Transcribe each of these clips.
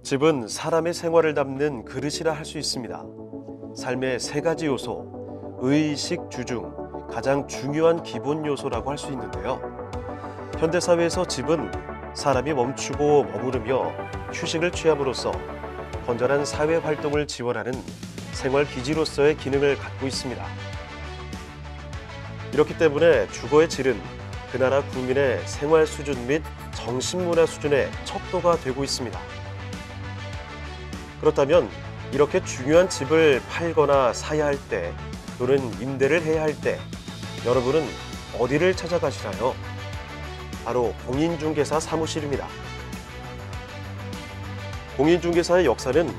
집은 사람의 생활을 담는 그릇이라 할 수 있습니다. 삶의 세 가지 요소, 의식 주중, 가장 중요한 기본 요소라고 할 수 있는데요. 현대사회에서 집은 사람이 멈추고 머무르며 휴식을 취함으로써 건전한 사회 활동을 지원하는 생활 기지로서의 기능을 갖고 있습니다. 이렇기 때문에 주거의 질은 그 나라 국민의 생활 수준 및 정신문화 수준의 척도가 되고 있습니다. 그렇다면 이렇게 중요한 집을 팔거나 사야 할 때 또는 임대를 해야 할 때 여러분은 어디를 찾아가시나요? 바로 공인중개사 사무실입니다. 공인중개사의 역사는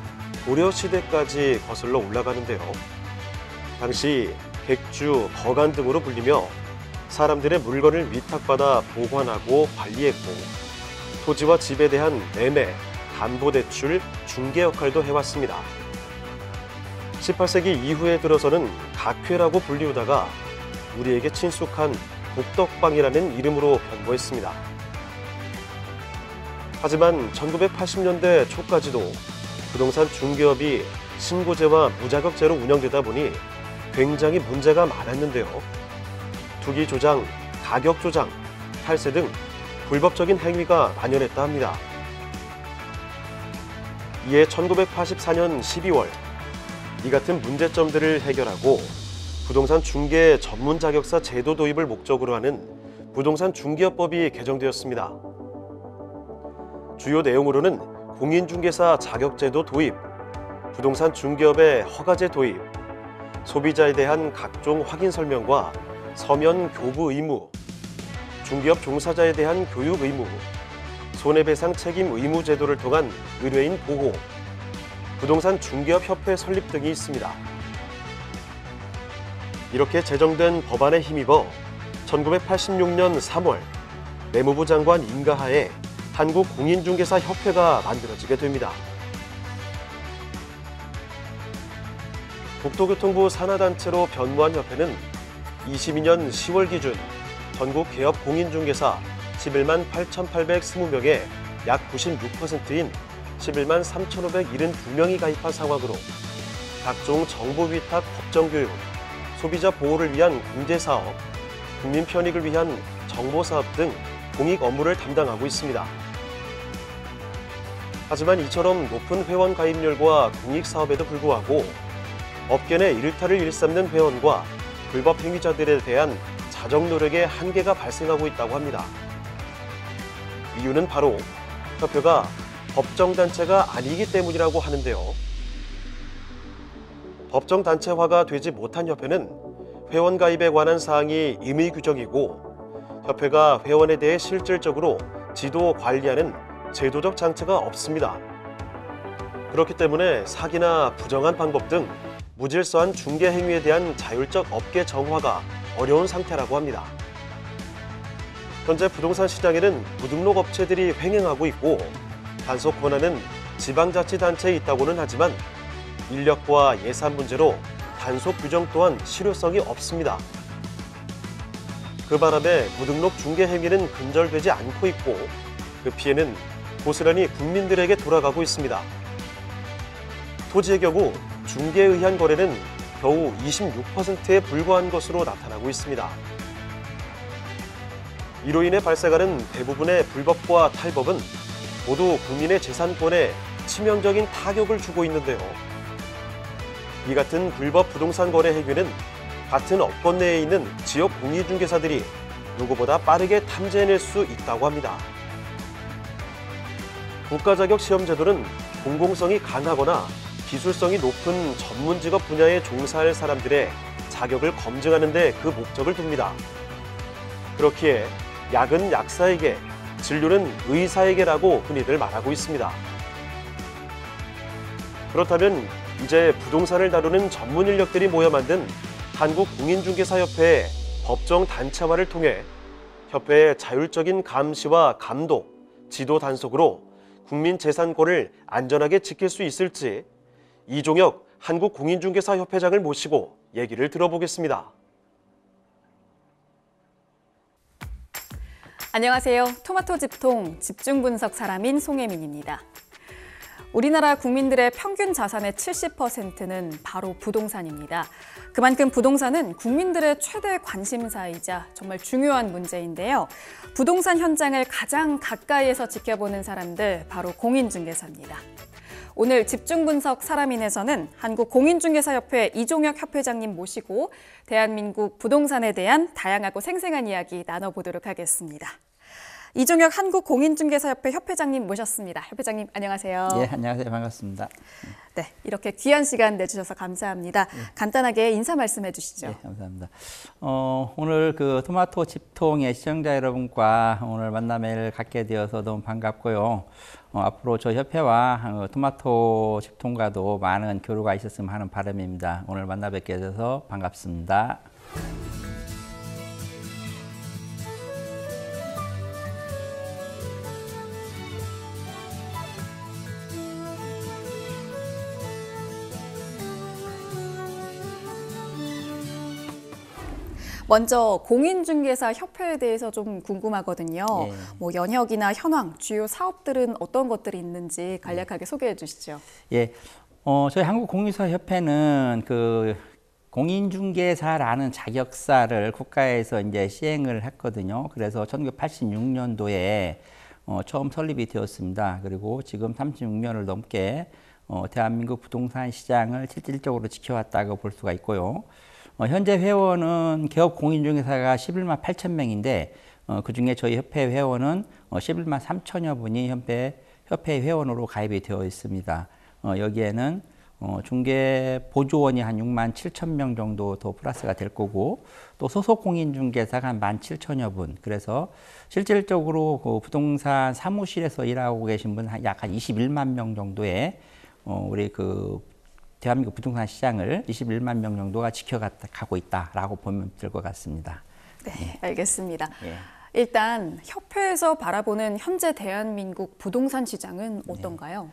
고려시대까지 거슬러 올라가는데요. 당시 객주, 거간 등으로 불리며 사람들의 물건을 위탁받아 보관하고 관리했고 토지와 집에 대한 매매, 담보대출, 중개 역할도 해왔습니다. 18세기 이후에 들어서는 각회라고 불리우다가 우리에게 친숙한 복덕방이라는 이름으로 변모했습니다. 하지만 1980년대 초까지도 부동산 중개업이 신고제와 무자격제로 운영되다 보니 굉장히 문제가 많았는데요. 투기 조장, 가격 조장, 탈세 등 불법적인 행위가 만연했다 합니다. 이에 1984년 12월 이 같은 문제점들을 해결하고 부동산 중개 전문 자격사 제도 도입을 목적으로 하는 부동산 중개업법이 개정되었습니다. 주요 내용으로는 공인중개사 자격제도 도입, 부동산 중개업의 허가제 도입, 소비자에 대한 각종 확인 설명과 서면 교부 의무, 중개업 종사자에 대한 교육 의무, 손해배상 책임 의무 제도를 통한 의뢰인 보호, 부동산 중개업 협회 설립 등이 있습니다. 이렇게 제정된 법안에 힘입어 1986년 3월 내무부 장관 인가하에 한국공인중개사 협회가 만들어지게 됩니다. 국토교통부 산하단체로 변모한 협회는 22년 10월 기준 전국 개업 공인중개사 11만 8,820명의 약 96%인 11만 3,572명이 가입한 상황으로 각종 정보위탁 법정교육, 소비자 보호를 위한 공제사업, 국민 편익을 위한 정보사업 등 공익 업무를 담당하고 있습니다. 하지만 이처럼 높은 회원 가입률과 공익사업에도 불구하고 업계 내 일탈을 일삼는 회원과 불법 행위자들에 대한 자정 노력의 한계가 발생하고 있다고 합니다. 이유는 바로 협회가 법정단체가 아니기 때문이라고 하는데요. 법정단체화가 되지 못한 협회는 회원 가입에 관한 사항이 임의 규정이고 협회가 회원에 대해 실질적으로 지도 관리하는 제도적 장치가 없습니다. 그렇기 때문에 사기나 부정한 방법 등 무질서한 중개 행위에 대한 자율적 업계 정화가 어려운 상태라고 합니다. 현재 부동산 시장에는 무등록 업체들이 횡행하고 있고 단속 권한은 지방자치단체에 있다고는 하지만 인력과 예산 문제로 단속 규정 또한 실효성이 없습니다. 그 바람에 무등록 중개 행위는 근절되지 않고 있고 그 피해는 고스란히 국민들에게 돌아가고 있습니다. 토지의 경우 중개에 의한 거래는 겨우 26%에 불과한 것으로 나타나고 있습니다. 이로 인해 발생하는 대부분의 불법과 탈법은 모두 국민의 재산권에 치명적인 타격을 주고 있는데요. 이 같은 불법 부동산 거래 행위는 같은 업권 내에 있는 지역 공인중개사들이 누구보다 빠르게 탐지해낼 수 있다고 합니다. 국가자격 시험제도는 공공성이 강하거나 기술성이 높은 전문 직업 분야에 종사할 사람들의 자격을 검증하는 데 그 목적을 둡니다. 그렇기에 약은 약사에게, 진료는 의사에게라고 흔히들 말하고 있습니다. 그렇다면 이제 부동산을 다루는 전문 인력들이 모여 만든 한국공인중개사협회의 법정 단체화를 통해 협회의 자율적인 감시와 감독, 지도 단속으로 국민 재산권을 안전하게 지킬 수 있을지 이종혁 한국공인중개사협회장을 모시고 얘기를 들어보겠습니다. 안녕하세요. 토마토 집통 집중 분석 사람인 송혜민입니다. 우리나라 국민들의 평균 자산의 70%는 바로 부동산입니다. 그만큼 부동산은 국민들의 최대 관심사이자 정말 중요한 문제인데요. 부동산 현장을 가장 가까이에서 지켜보는 사람들, 바로 공인중개사입니다. 오늘 집중분석 사람인에서는 한국공인중개사협회 이종혁 협회장님 모시고 대한민국 부동산에 대한 다양하고 생생한 이야기 나눠보도록 하겠습니다. 이종혁 한국공인중개사협회 협회장님 모셨습니다. 협회장님 안녕하세요. 예, 안녕하세요. 반갑습니다. 네, 이렇게 귀한 시간 내주셔서 감사합니다. 간단하게 인사 말씀해 주시죠. 예, 감사합니다. 오늘 그 토마토 집통의 시청자 여러분과 오늘 만남을 갖게 되어서 너무 반갑고요. 앞으로 저희 협회와 토마토 집통과도 많은 교류가 있었으면 하는 바람입니다. 오늘 만나 뵙게 돼서 반갑습니다. 먼저 공인중개사 협회에 대해서 좀 궁금하거든요. 예. 뭐 연혁이나 현황, 주요 사업들은 어떤 것들이 있는지 간략하게 소개해 주시죠. 예, 저희 한국공인중개사협회는 그 공인중개사라는 자격사를 국가에서 이제 시행을 했거든요. 그래서 1986년도에 처음 설립이 되었습니다. 그리고 지금 36년을 넘게 대한민국 부동산 시장을 실질적으로 지켜왔다고 볼 수가 있고요. 현재 회원은 개업 공인중개사가 11만 8천 명인데 그중에 저희 협회 회원은 11만 3천여 분이 협회 회원으로 가입이 되어 있습니다. 여기에는 중개 보조원이 한 6만 7천 명 정도 더 플러스가 될 거고 또 소속 공인중개사가 한 1만 7천여 분. 그래서 실질적으로 그 부동산 사무실에서 일하고 계신 분 약 한 21만 명 정도의 우리 그 대한민국 부동산 시장을 21만 명 정도가 지켜가고 있다라고 보면 될 것 같습니다. 네, 알겠습니다. 예. 일단 협회에서 바라보는 현재 대한민국 부동산 시장은 어떤가요?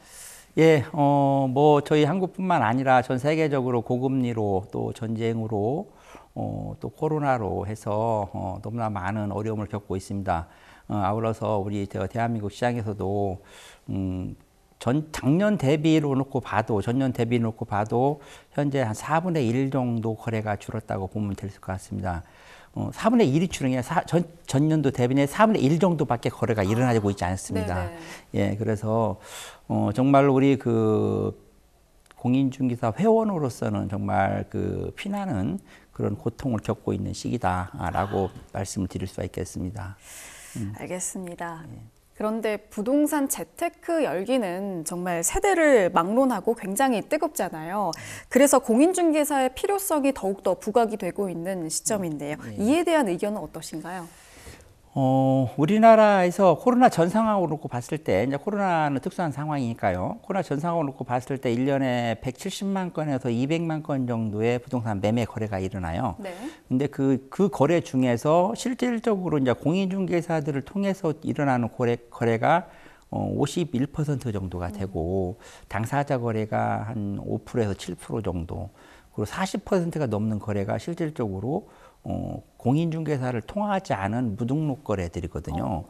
예, 뭐 저희 한국뿐만 아니라 전 세계적으로 고금리로 또 전쟁으로 또 코로나로 해서 너무나 많은 어려움을 겪고 있습니다. 아울러서 우리 대한민국 시장에서도 작년 대비로 놓고 봐도 전년 대비 놓고 봐도 현재 한 4분의 1 정도 거래가 줄었다고 보면 될 것 같습니다. 4분의 1이 줄은 게 전년도 대비는 4분의 1 정도밖에 거래가 일어나고 있지 않습니다. 네네. 예, 그래서 정말 우리 그 공인중개사 회원으로서는 정말 그 피나는 그런 고통을 겪고 있는 시기다라고 말씀을 드릴 수가 있겠습니다. 알겠습니다. 그런데 부동산 재테크 열기는 정말 세대를 막론하고 굉장히 뜨겁잖아요. 그래서 공인중개사의 필요성이 더욱더 부각이 되고 있는 시점인데요. 이에 대한 의견은 어떠신가요? 우리나라에서 코로나 전 상황으로 놓고 봤을 때, 이제 코로나는 특수한 상황이니까요. 코로나 전 상황으로 놓고 봤을 때 1년에 170만 건에서 200만 건 정도의 부동산 매매 거래가 일어나요. 네. 근데 그 거래 중에서 실질적으로 이제 공인중개사들을 통해서 일어나는 거래가 51% 정도가 되고, 당사자 거래가 한 5%에서 7% 정도, 그리고 40%가 넘는 거래가 실질적으로 공인중개사를 통하지 않은 무등록 거래들이거든요.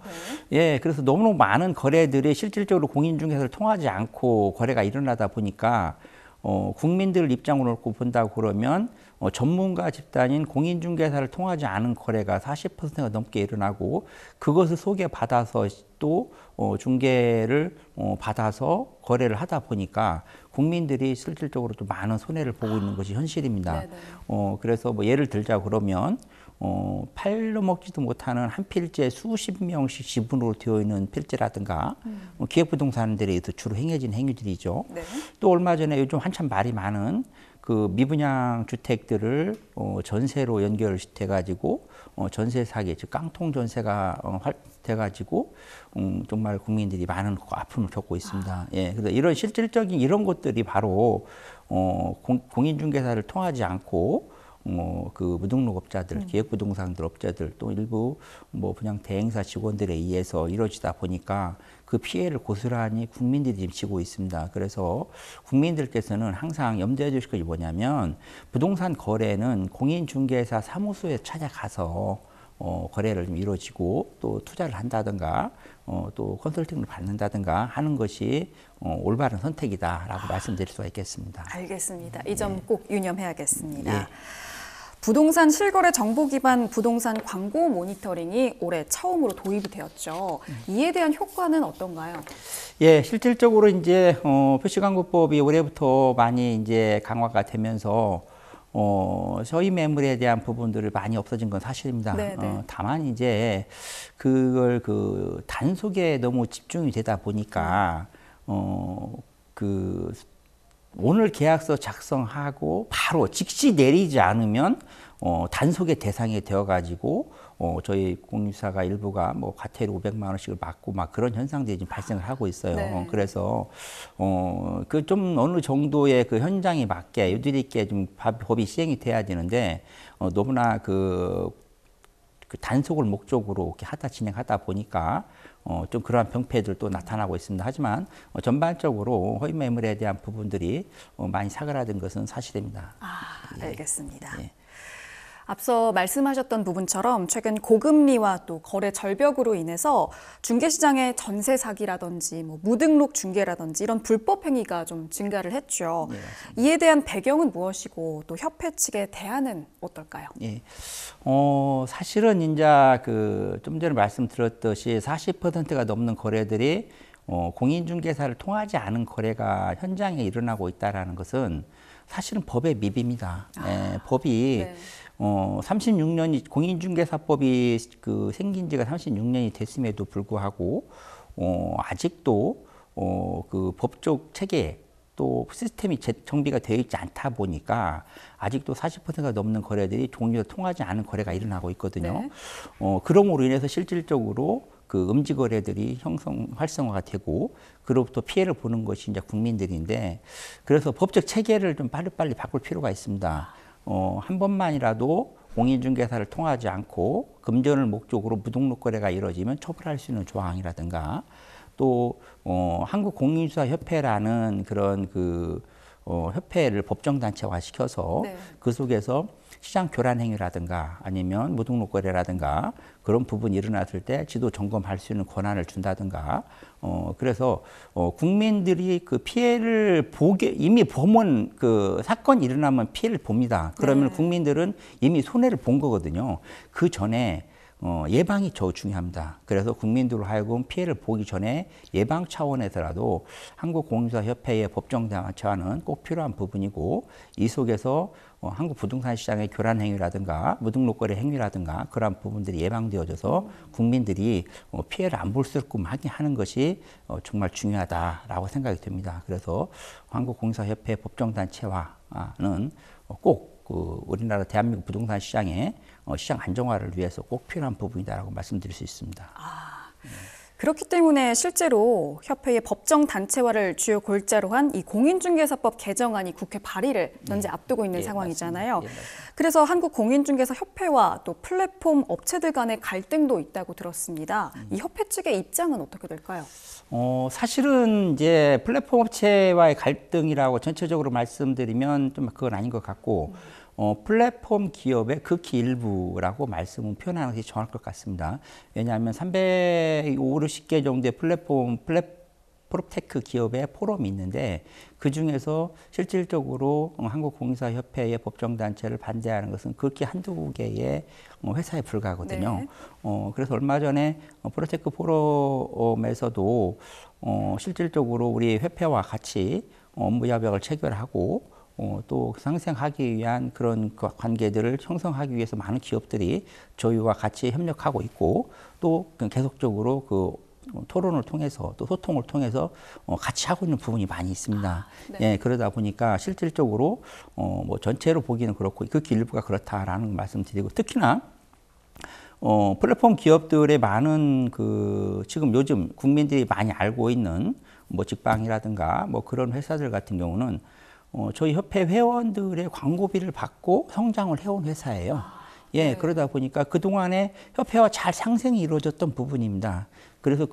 네. 예, 그래서 너무너무 많은 거래들이 실질적으로 공인중개사를 통하지 않고 거래가 일어나다 보니까 국민들 입장으로 놓고 본다고 그러면 전문가 집단인 공인중개사를 통하지 않은 거래가 40%가 넘게 일어나고 그것을 소개받아서 또 중개를 받아서 거래를 하다 보니까 국민들이 실질적으로 또 많은 손해를 보고 있는 것이 현실입니다. 네네. 그래서 뭐 예를 들자 그러면 팔로 먹지도 못하는 한 필지에 수십 명씩 지분으로 되어 있는 필지라든가 기획부동산들이 주로 행해진 행위들이죠. 네. 또 얼마 전에 요즘 한참 말이 많은 그 미분양 주택들을 전세로 연결돼가지고 전세 사기, 즉 깡통 전세가 돼가지고 정말 국민들이 많은 아픔을 겪고 있습니다. 예, 그래서 이런 실질적인 이런 것들이 바로 공인중개사를 통하지 않고 그 무등록업자들, 기획부동산들 업자들 또 일부 뭐 분양 대행사 직원들에 의해서 이루어지다 보니까 그 피해를 고스란히 국민들이 지고 있습니다. 그래서 국민들께서는 항상 염두해 주실 것이 뭐냐면 부동산 거래는 공인중개사 사무소에 찾아가서 거래를 좀 이루어지고 또 투자를 한다든가 또 컨설팅을 받는다든가 하는 것이 올바른 선택이다라고 말씀드릴 수가 있겠습니다. 알겠습니다. 이 점 꼭 유념해야겠습니다. 예. 부동산 실거래 정보 기반 부동산 광고 모니터링이 올해 처음으로 도입이 되었죠. 이에 대한 효과는 어떤가요? 예, 실질적으로 이제 표시광고법이 올해부터 많이 이제 강화가 되면서 서의 매물에 대한 부분들을 많이 없어진 건 사실입니다. 다만 이제 그걸 그 단속에 너무 집중이 되다 보니까 오늘 계약서 작성하고 바로 즉시 내리지 않으면 단속의 대상이 되어가지고 저희 공유사가 일부가 뭐 과태료 500만 원씩을 받고 막 그런 현상들이 지금 발생을 하고 있어요. 네. 그래서 그 좀 어느 정도의 그 현장에 맞게 유들이 있게 좀 법이 시행이 돼야 되는데 너무나 그 단속을 목적으로 이렇게 진행하다 보니까 좀 그러한 병폐들도 나타나고 있습니다. 하지만 전반적으로 허위 매물에 대한 부분들이 많이 사그라든 것은 사실입니다. 알겠습니다. 예. 앞서 말씀하셨던 부분처럼 최근 고금리와 또 거래 절벽으로 인해서 중개시장의 전세 사기라든지 뭐 무등록 중개라든지 이런 불법 행위가 좀 증가를 했죠. 네, 이에 대한 배경은 무엇이고 또 협회 측의 대안은 어떨까요? 예. 사실은 이제 좀 전에 말씀드렸듯이 40%가 넘는 거래들이 공인중개사를 통하지 않은 거래가 현장에 일어나고 있다라는 것은 사실은 법의 미비입니다. 법이 36년이 공인중개사법이 생긴 지가 36년이 됐음에도 불구하고 아직도 그 법적 체계 또 시스템이 정비가 되어 있지 않다 보니까 아직도 40%가 넘는 거래들이 종류가 통하지 않은 거래가 일어나고 있거든요. 네. 그럼으로 인해서 실질적으로 그 음지 거래들이 활성화가 되고 그로부터 피해를 보는 것이 이제 국민들인데 그래서 법적 체계를 좀 빨리빨리 바꿀 필요가 있습니다. 한 번만이라도 공인중개사를 통하지 않고 금전을 목적으로 무등록 거래가 이루어지면 처벌할 수 있는 조항이라든가 또 한국공인중개사협회라는 그런 협회를 법정단체화 시켜서 그 속에서 시장 교란 행위라든가 아니면 무등록 거래라든가 그런 부분이 일어났을 때 지도 점검할 수 있는 권한을 준다든가 그래서 국민들이 그 피해를 이미 보면 그 사건이 일어나면 피해를 봅니다. 그러면 국민들은 이미 손해를 본 거거든요. 그 전에 예방이 더 중요합니다. 그래서 국민들로 하여금 피해를 보기 전에 예방 차원에서라도 한국공인중개사협회의 법정단체화는 꼭 필요한 부분이고 이 속에서 한국 부동산 시장의 교란 행위라든가 무등록 거래 행위라든가 그러한 부분들이 예방되어져서 국민들이 피해를 안 볼 수 있게끔 하는 것이 정말 중요하다라고 생각이 듭니다. 그래서 한국공인중개사협회 법정단체화는 꼭 우리나라 대한민국 부동산 시장의 시장 안정화를 위해서 꼭 필요한 부분이다라고 말씀드릴 수 있습니다. 그렇기 때문에 실제로 협회의 법정 단체화를 주요 골자로 한 이 공인중개사법 개정안이 국회 발의를 현재 앞두고 있는 상황이잖아요. 그래서 한국공인중개사협회와 또 플랫폼 업체들 간의 갈등도 있다고 들었습니다. 이 협회 측의 입장은 어떻게 될까요? 사실은 이제 플랫폼 업체와의 갈등이라고 전체적으로 말씀드리면 좀 그건 아닌 것 같고 플랫폼 기업의 극히 일부라고 말씀을 표현하는 것이 정확할 것 같습니다. 왜냐하면 350개 정도의 프로테크 기업의 포럼이 있는데 그 중에서 실질적으로 한국공인중개사협회의 법정단체를 반대하는 것은 극히 한두 개의 회사에 불과하거든요. 그래서 얼마 전에 프로테크 포럼에서도 실질적으로 우리 협회와 같이 업무 협약을 체결하고 또 상생하기 위한 그런 관계들을 형성하기 위해서 많은 기업들이 저희와 같이 협력하고 있고 또 계속적으로 토론을 통해서 또 소통을 통해서 같이 하고 있는 부분이 많이 있습니다. 예, 그러다 보니까 실질적으로 뭐 전체로 보기는 그렇고 극히 일부가 그렇다라는 말씀드리고 특히나 플랫폼 기업들의 많은 지금 요즘 국민들이 많이 알고 있는 뭐 직방이라든가 뭐 그런 회사들 같은 경우는 저희 협회 회원들의 광고비를 받고 성장을 해온 회사예요. 예, 그러다 보니까 그동안에 협회와 잘 상생이 이루어졌던 부분입니다. 그래서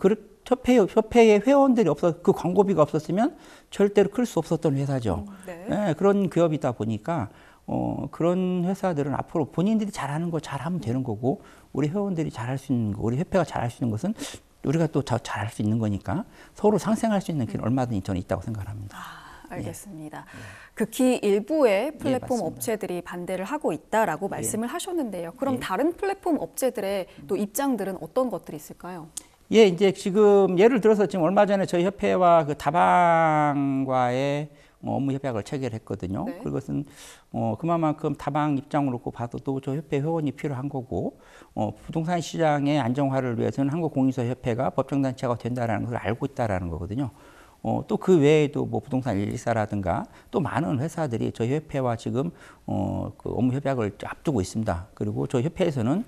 협회의 회원들이 그 광고비가 없었으면 절대로 클 수 없었던 회사죠. 예, 그런 기업이다 보니까 그런 회사들은 앞으로 본인들이 잘하는 거 잘하면 되는 거고 우리 회원들이 잘할 수 있는 거, 우리 협회가 잘할 수 있는 것은 우리가 또 잘할 수 있는 거니까 서로 상생할 수 있는 길은 얼마든지 저는 있다고 생각합니다. 알겠습니다. 극히 일부의 플랫폼 맞습니다. 업체들이 반대를 하고 있다라고 말씀을 하셨는데요. 그럼 다른 플랫폼 업체들의 또 입장들은 어떤 것들이 있을까요? 예, 이제 지금 예를 들어서 지금 얼마 전에 저희 협회와 그 다방과의 업무 협약을 체결했거든요. 네. 그것은 그만큼 다방 입장으로 봐도 저 협회 회원이 필요한 거고 부동산 시장의 안정화를 위해서는 한국공인중개사협회가 법정단체가 된다라는 걸 알고 있다라는 거거든요. 또 그 외에도 뭐 부동산 124라든가 또 많은 회사들이 저희 협회와 지금 그 업무 협약을 앞두고 있습니다. 그리고 저희 협회에서는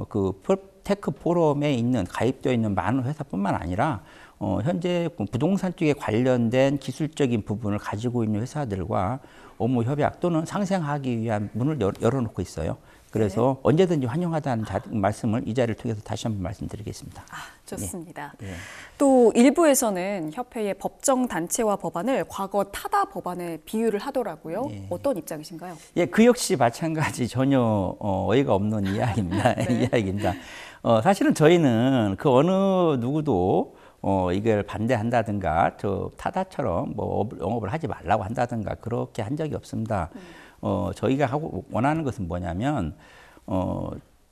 그 테크 포럼에 있는 가입되어 있는 많은 회사뿐만 아니라 현재 부동산 쪽에 관련된 기술적인 부분을 가지고 있는 회사들과 업무 협약 또는 상생하기 위한 문을 열어놓고 있어요. 그래서 네. 언제든지 환영하다는 말씀을 이 자리를 통해서 다시 한번 말씀드리겠습니다. 좋습니다. 예. 또 일부에서는 협회의 법정 단체와 법안을 과거 타다 법안에 비유를 하더라고요. 예. 어떤 입장이신가요? 예, 그 역시 마찬가지 전혀 어이가 없는 이야기입니다. 네. 이야기입니다. 사실은 저희는 그 어느 누구도 이걸 반대한다든가 저 타다처럼 뭐 영업을 하지 말라고 한다든가 그렇게 한 적이 없습니다. 저희가 원하는 것은 뭐냐면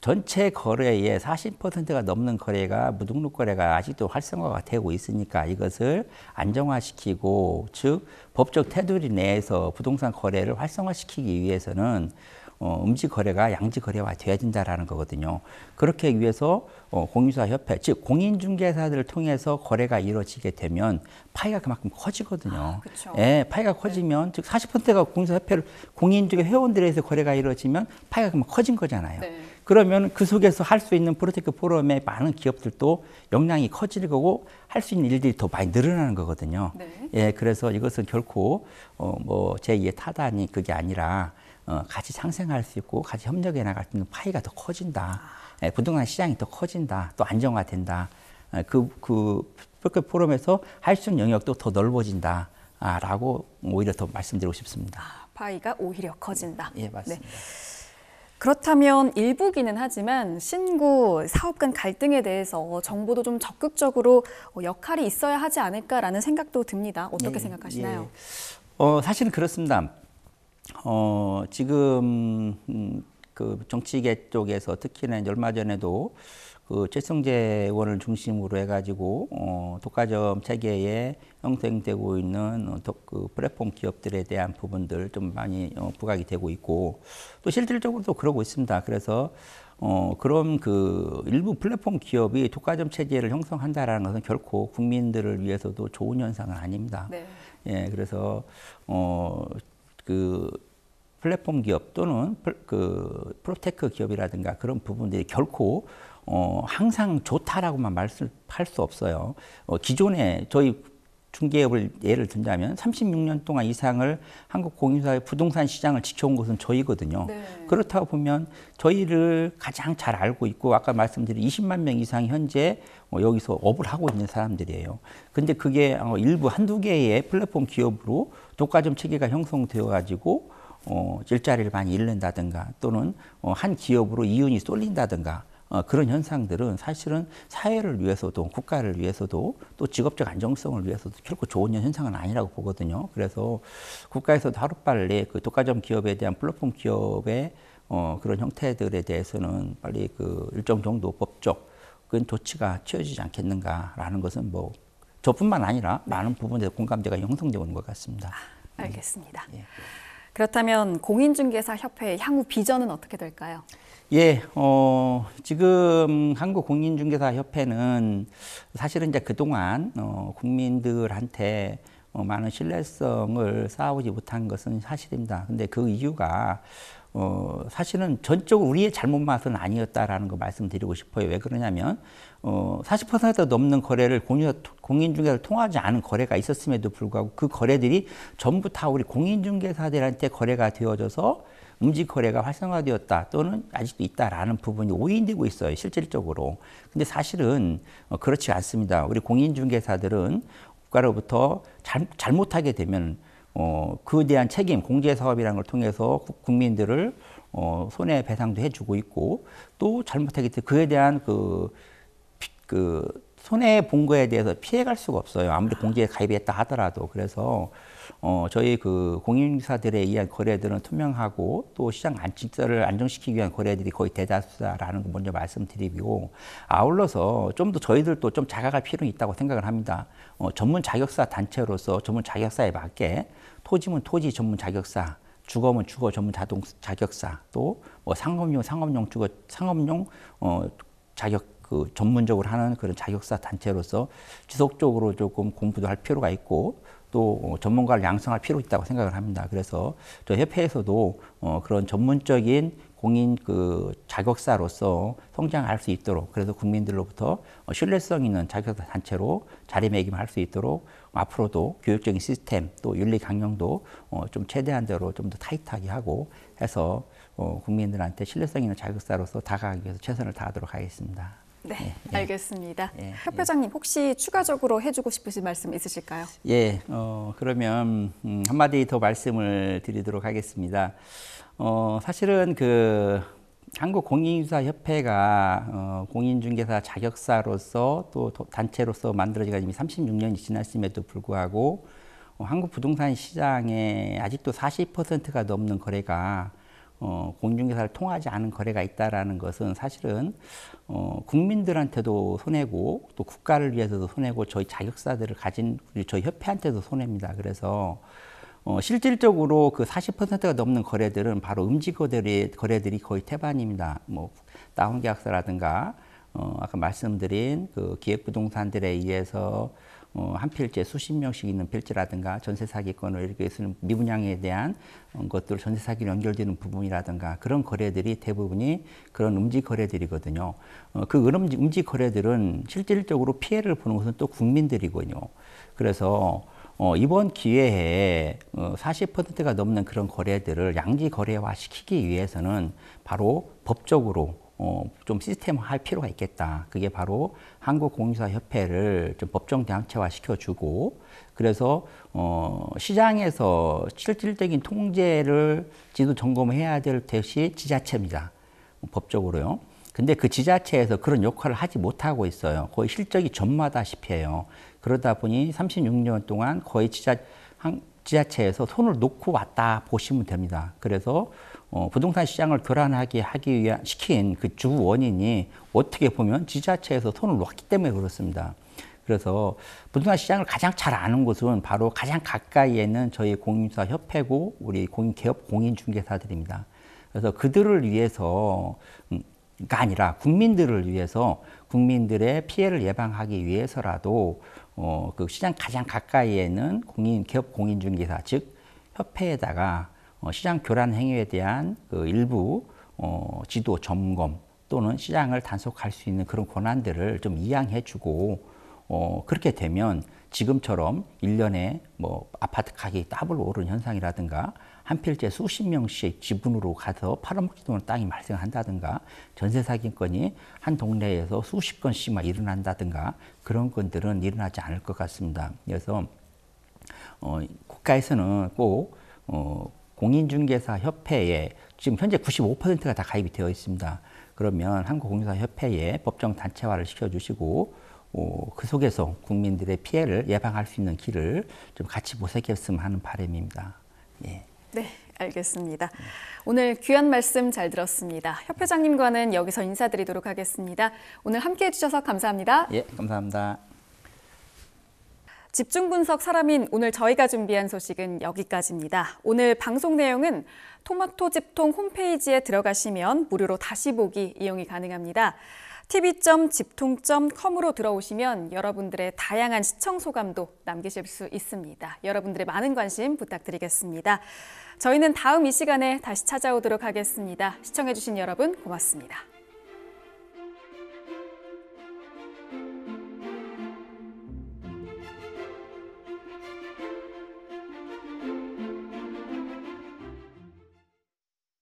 전체 거래의 40%가 넘는 거래가 무등록 거래가 아직도 활성화가 되고 있으니까 이것을 안정화시키고 즉 법적 테두리 내에서 부동산 거래를 활성화시키기 위해서는 음지 거래가 양지 거래화 돼야 된다라는 거거든요. 그렇게 위해서 공인중개사 협회, 즉 공인중개사들을 통해서 거래가 이루어지게 되면 파이가 그만큼 커지거든요. 그렇죠. 예, 파이가 커지면 즉 40%가 공인중개사 협회를 공인중개 회원들에서 거래가 이루어지면 파이가 그만 커진 거잖아요. 네. 그러면 그 속에서 할 수 있는 프로테크 포럼의 많은 기업들도 역량이 커질 거고 할 수 있는 일들이 더 많이 늘어나는 거거든요. 네. 예, 그래서 이것은 결코 뭐 제2의 타단이 그게 아니라 같이 상생할 수 있고 같이 협력해 나갈 수 있는 파이가 더 커진다. 예, 부동산 시장이 더 커진다. 또 안정화된다. 그 포럼에서 할 수 있는 영역도 더 넓어진다. 라고 오히려 더 말씀드리고 싶습니다. 파이가 오히려 커진다. 예, 맞습니다. 네. 그렇다면 일부기는 하지만 신구 사업 간 갈등에 대해서 정부도 좀 적극적으로 역할이 있어야 하지 않을까라는 생각도 듭니다. 어떻게 생각하시나요? 예. 사실은 그렇습니다. 지금 그 정치계 쪽에서 특히나 얼마 전에도 그 최성재 의원을 중심으로 해가지고 독과점 체계에 형성되고 있는 그 플랫폼 기업들에 대한 부분들 좀 많이 부각이 되고 있고 또 실질적으로도 그러고 있습니다. 그래서 그런 그 일부 플랫폼 기업이 독과점 체제를 형성한다라는 것은 결코 국민들을 위해서도 좋은 현상은 아닙니다. 네. 예, 그래서 그 플랫폼 기업 또는 그 프로테크 기업이라든가 그런 부분들이 결코 항상 좋다라고만 말씀할 수 없어요. 기존에 저희 중개업을 예를 든다면 36년 동안 이상을 한국 공인사의 부동산 시장을 지켜온 것은 저희거든요. 네. 그렇다고 보면 저희를 가장 잘 알고 있고 아까 말씀드린 20만 명 이상 현재 여기서 업을 하고 있는 사람들이에요. 근데 그게 일부 한두 개의 플랫폼 기업으로 독과점 체계가 형성되어 가지고 일자리를 많이 잃는다든가 또는 한 기업으로 이윤이 쏠린다든가 그런 현상들은 사실은 사회를 위해서도 국가를 위해서도 또 직업적 안정성을 위해서도 결코 좋은 현상은 아니라고 보거든요. 그래서 국가에서도 하루빨리 그 독과점 기업에 대한 플랫폼 기업의 그런 형태들에 대해서는 빨리 그 일정 정도 법적 그런 조치가 취해지지 않겠는가라는 것은 뭐 저뿐만 아니라 많은 부분에서 공감대가 형성되고 있는 것 같습니다. 알겠습니다. 예. 그렇다면 공인중개사협회의 향후 비전은 어떻게 될까요? 예, 지금 한국공인중개사협회는 사실은 이제 그동안 국민들한테 많은 신뢰성을 쌓아오지 못한 것은 사실입니다. 근데 그 이유가 사실은 전적으로 우리의 잘못 맛은 아니었다라는 거 말씀드리고 싶어요. 왜 그러냐면 40% 넘는 거래를 공인중개사를 통하지 않은 거래가 있었음에도 불구하고 그 거래들이 전부 다 우리 공인중개사들한테 거래가 되어져서 음지 거래가 활성화되었다 또는 아직도 있다라는 부분이 오인되고 있어요. 실질적으로. 근데 사실은 그렇지 않습니다. 우리 공인중개사들은 국가로부터 잘못하게 되면 그에 대한 책임, 공제사업이라는 걸 통해서 국민들을 손해배상도 해주고 있고, 또 잘못하기 때문에 그에 대한 손해 본 거에 대해서 피해갈 수가 없어요. 아무리 공제에 가입했다 하더라도. 그래서 저희 공인중개사들에 의한 거래들은 투명하고 또 시장 질서를 안정시키기 위한 거래들이 거의 대다수다라는 거 먼저 말씀드리고, 아울러서 좀 더 저희들도 좀 자각할 필요는 있다고 생각을 합니다. 전문 자격사 단체로서 전문 자격사에 맞게 토지면 토지 전문 자격사, 주거면 주거 전문 자동 자격사, 또 뭐 상업용 자격 전문적으로 하는 그런 자격사 단체로서 지속적으로 조금 공부도 할 필요가 있고, 또 전문가를 양성할 필요가 있다고 생각을 합니다. 그래서 저희 협회에서도 그런 전문적인 공인 자격사로서 성장할 수 있도록, 그래서 국민들로부터 신뢰성 있는 자격사 단체로 자리매김할 수 있도록 앞으로도 교육적인 시스템 또 윤리 강령도 좀 최대한대로 좀 더 타이트하게 하고 해서 국민들한테 신뢰성 있는 자격사로서 다가가기 위해서 최선을 다하도록 하겠습니다. 네, 알겠습니다. 예, 협회장님 혹시 추가적으로 해주고 싶으신 말씀 있으실까요? 예, 그러면 한마디 더 말씀을 드리도록 하겠습니다. 사실은 한국공인중개사협회가 공인중개사 자격사로서 또 단체로서 만들어지가 이미 36년이 지났음에도 불구하고 한국 부동산 시장에 아직도 40%가 넘는 거래가 공인중개사를 통하지 않은 거래가 있다라는 것은 사실은 국민들한테도 손해고 또 국가를 위해서도 손해고 저희 자격사들을 가진 저희 협회한테도 손해입니다. 그래서 실질적으로 그 40%가 넘는 거래들은 바로 음지 거래들이 거의 태반입니다. 뭐 다운계약서라든가 아까 말씀드린 그 기획부동산들에 의해서 한 필지에 수십 명씩 있는 필지라든가 전세 사기권을 이렇게 쓰는 미분양에 대한 것들 전세 사기로 연결되는 부분이라든가 그런 거래들이 대부분이 그런 음지 거래들이거든요. 그 음지 거래들은 실질적으로 피해를 보는 것은 또 국민들이거든요. 그래서 이번 기회에 40%가 넘는 그런 거래들을 양지 거래화 시키기 위해서는 바로 법적으로 좀 시스템화할 필요가 있겠다. 그게 바로 한국공인중개사협회를 좀 법정 대항체화 시켜주고, 그래서 시장에서 실질적인 통제를 지도 점검해야 될 것이 지자체입니다. 법적으로요. 근데 그 지자체에서 그런 역할을 하지 못하고 있어요. 거의 실적이 전무하다시피 해요. 그러다 보니 36년 동안 거의 지자체에서 손을 놓고 왔다 보시면 됩니다. 그래서 부동산 시장을 교란하게 하기 위한 시킨 그 주 원인이 어떻게 보면 지자체에서 손을 놓았기 때문에 그렇습니다. 그래서 부동산 시장을 가장 잘 아는 곳은 바로 가장 가까이에 있는 저희 공인중개사협회고 우리 개업 공인중개사들입니다. 그래서 그들을 위해서가 아니라 국민들을 위해서 국민들의 피해를 예방하기 위해서라도 그 시장 가장 가까이에 있는 개업 공인중개사 즉 협회에다가 시장 교란 행위에 대한 그 일부 지도 점검 또는 시장을 단속할 수 있는 그런 권한들을 좀 이양해주고 그렇게 되면 지금처럼 1년에 뭐 아파트 가격이 더블 오르는 현상이라든가 한 필지에 수십 명씩 지분으로 가서 팔아먹지도 않은 땅이 발생한다든가 전세 사기건이 한 동네에서 수십 건씩 막 일어난다든가 그런 건들은 일어나지 않을 것 같습니다. 그래서 국가에서는 꼭 공인중개사 협회에 지금 현재 95%가 다 가입이 되어 있습니다. 그러면 한국공인중개사협회에 법정 단체화를 시켜주시고 그 속에서 국민들의 피해를 예방할 수 있는 길을 좀 같이 모색했으면 하는 바람입니다. 예. 네, 알겠습니다. 오늘 귀한 말씀 잘 들었습니다. 협회장님과는 여기서 인사드리도록 하겠습니다. 오늘 함께해 주셔서 감사합니다. 예, 감사합니다. 집중 분석 사람인 오늘 저희가 준비한 소식은 여기까지입니다. 오늘 방송 내용은 토마토 집통 홈페이지에 들어가시면 무료로 다시 보기 이용이 가능합니다. tv.집통.com으로 들어오시면 여러분들의 다양한 시청 소감도 남기실 수 있습니다. 여러분들의 많은 관심 부탁드리겠습니다. 저희는 다음 이 시간에 다시 찾아오도록 하겠습니다. 시청해주신 여러분 고맙습니다.